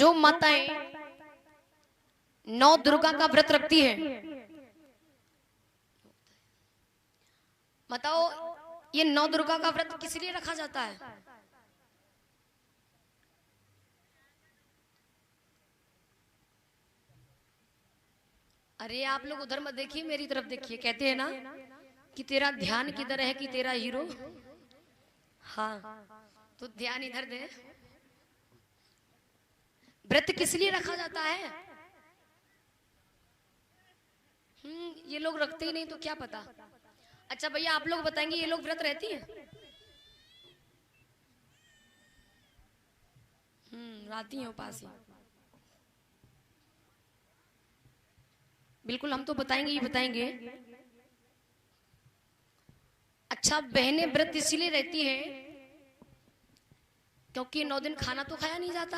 जो माताएं नौ दुर्गा का व्रत रखती है, बताओ ये नौ दुर्गा का व्रत किस लिए रखा जाता है? अरे आप लोग उधर मत देखिए, मेरी तरफ देखिए। कहते हैं ना कि तेरा ध्यान किधर है कि तेरा हीरो। हाँ, तो ध्यान इधर दे। व्रत किस लिए रखा जाता है? ये लोग रखते ही नहीं तो क्या पता। अच्छा भैया आप लोग बताएंगे ये लोग व्रत रहती हैं? राती हैं उपास। बिल्कुल हम तो बताएंगे ही बताएंगे। अच्छा बहनें व्रत इसलिए रहती है क्योंकि 9 दिन खाना तो खाया नहीं जाता,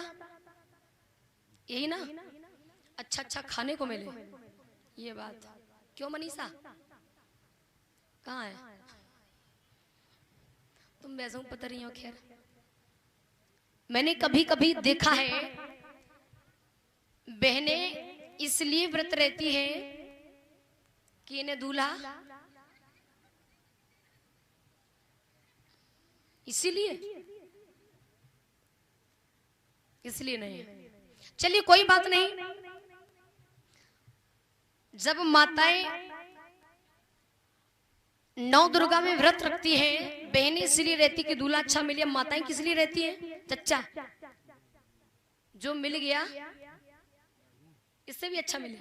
यही ना? अच्छा अच्छा खाने को मिले, ये बात। क्यों मनीषा कहाँ है? तुम वैसे ही पता नहीं हो। खैर मैंने कभी कभी देखा है बहनें इसलिए व्रत रहती है कि इन्हें दूल्हा, इसीलिए, इसलिए नहीं। चलिए कोई बात नहीं। जब माताएं नौ दुर्गा में व्रत रखती हैं, बहनें इसलिए रहती कि दूल्हा अच्छा मिले। माताएं किस लिए रहती हैं? चच्चा जो मिल गया इससे भी अच्छा मिले।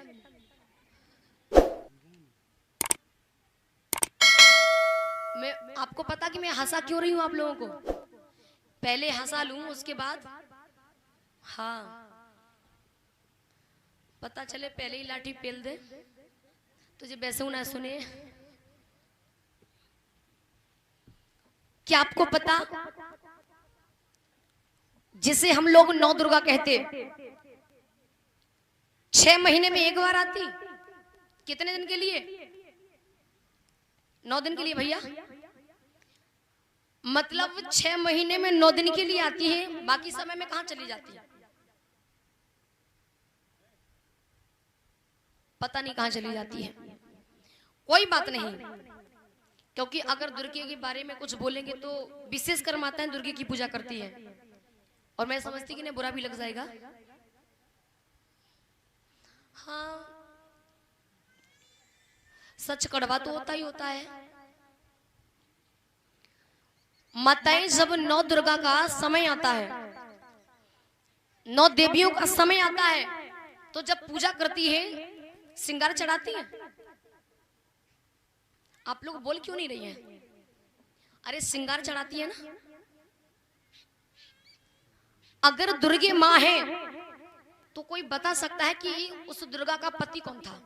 मैं आपको पता कि मैं हंसा क्यों रही हूं आप लोगों को? पहले हंसा लूं उसके बाद, हाँ पता चले पहले ही लाठी पेल दे, तुझे वैसे ना सुने। क्या आपको पता जिसे हम लोग नौ दुर्गा कहते, 6 महीने में एक बार आती? कितने दिन के लिए? 9 दिन के लिए भैया। मतलब 6 महीने में 9 दिन के लिए आती है, बाकी समय में कहां चली जाती है? पता नहीं कहां चली जाती है। कोई बात नहीं, क्योंकि अगर दुर्गे के बारे में कुछ बोलेंगे तो विशेष कर माताएं दुर्गे की पूजा करती है, और मैं समझती कि इन्हें बुरा भी लग जाएगा। हाँ सच कड़वा तो होता ही होता है। माताएं जब नौ दुर्गा का समय आता है, नौ देवियों का समय आता है, तो जब पूजा करती है श्रृंगार चढ़ाती है। आप लोग बोल क्यों नहीं रही हैं? अरे श्रृंगार चढ़ाती है ना। अगर दुर्गे माँ है तो कोई बता सकता है कि उस दुर्गा का पति कौन था?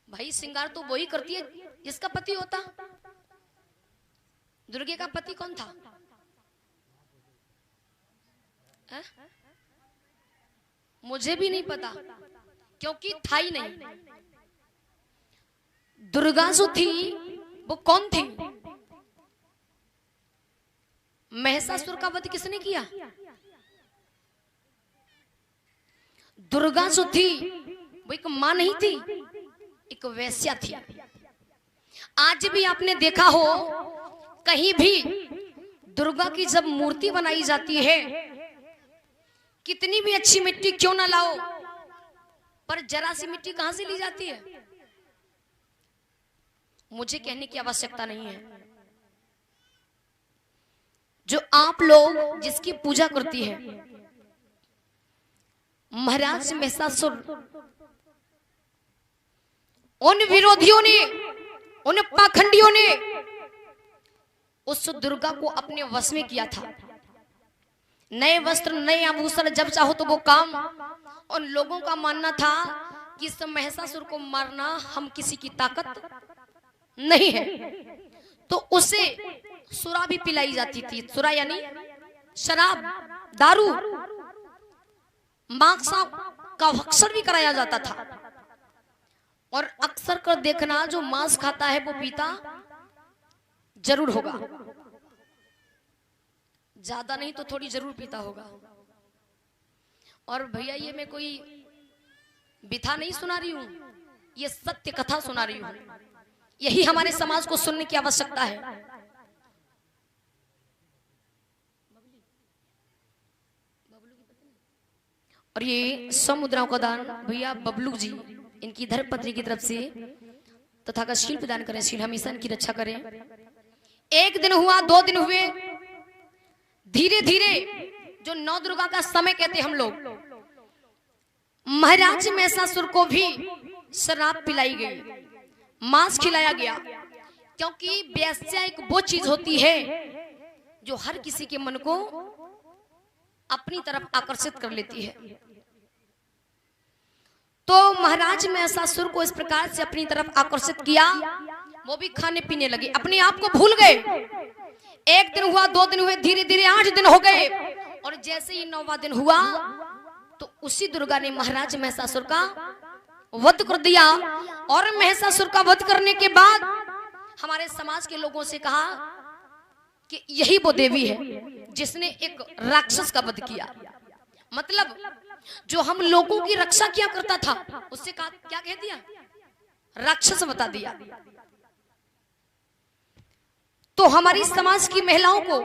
भाई श्रृंगार तो वही करती है जिसका पति होता। दुर्गे का पति कौन था? है? मुझे भी नहीं पता, क्योंकि था ही नहीं। दुर्गा जो थी वो कौन थी? महिषासुर का वध किसने किया? दुर्गा जो थी वो एक मां नहीं थी, एक वेश्या थी। आज भी आपने देखा हो कहीं भी दुर्गा की जब मूर्ति बनाई जाती है, कितनी भी अच्छी मिट्टी क्यों ना लाओ, पर जरा सी मिट्टी कहां से ली जाती है? मुझे कहने की आवश्यकता नहीं है। जो आप लोग जिसकी पूजा करती है, महाराज महिषासुर, उन विरोधियों ने, उन पाखंडियों ने उस दुर्गा को अपने वश में किया था। नए वस्त्र, नए आभूषण, जब चाहो तो वो काम। उन लोगों का मानना था कि इस महिषासुर को मारना हम किसी की ताकत नहीं है, तो उसे सुरा भी पिलाई जाती थी। सुरा यानी शराब, दारू, मांस का भक्षण भी कराया जाता था। और अक्सर कर देखना जो मांस खाता है वो पीता जरूर होगा, ज्यादा नहीं तो थोड़ी जरूर पीता होगा। और भैया ये मैं कोई बिथा नहीं सुना रही हूं, ये सत्य कथा सुना रही हूं। यही हमारे समाज को सुनने की आवश्यकता है। और ये 100 मुद्राओं का दान भैया बबलू जी इनकी धर्मपत्नी की तरफ से तथा का शील प्रदान करें, शील हमेशा इनकी रक्षा करें। एक दिन हुआ, 2 दिन हुए, धीरे धीरे जो नौ दुर्गा का समय कहते हम लोग, महाराज महिषासुर को भी शराब पिलाई गई, मांस खिलाया गया, क्योंकि वेश्या एक वो चीज होती है जो हर किसी के मन को अपनी तरफ आकर्षित कर लेती है। तो महाराज महिषासुर को इस प्रकार से अपनी तरफ आकर्षित किया, वो भी खाने पीने लगे, अपने आप को भूल गए। 1 दिन हुआ, 2 दिन हुए, धीरे धीरे 8 दिन हो गए, और जैसे ही 9वां दिन हुआ तो उसी दुर्गा ने महाराज महिषासुर का वध कर दिया। और महिषासुर का वध करने के बाद हमारे समाज के लोगों से कहा कि यही वो देवी है जिसने एक राक्षस का वध किया। मतलब जो हम लोगों की रक्षा किया करता था उससे क्या कह दिया, राक्षस बता दिया। तो हमारी समाज की महिलाओं को,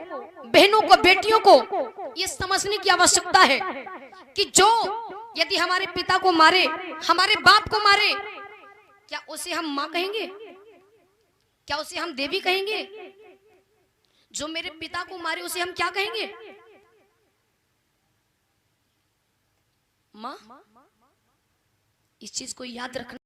बहनों को, बेटियों को यह समझने की आवश्यकता है कि जो यदि हमारे पिता को मारे, हमारे बाप को मारे, क्या उसे हम मां कहेंगे? क्या उसे हम देवी कहेंगे? जो मेरे पिता को मारे उसे हम क्या कहेंगे? मां। इस चीज को याद रखना।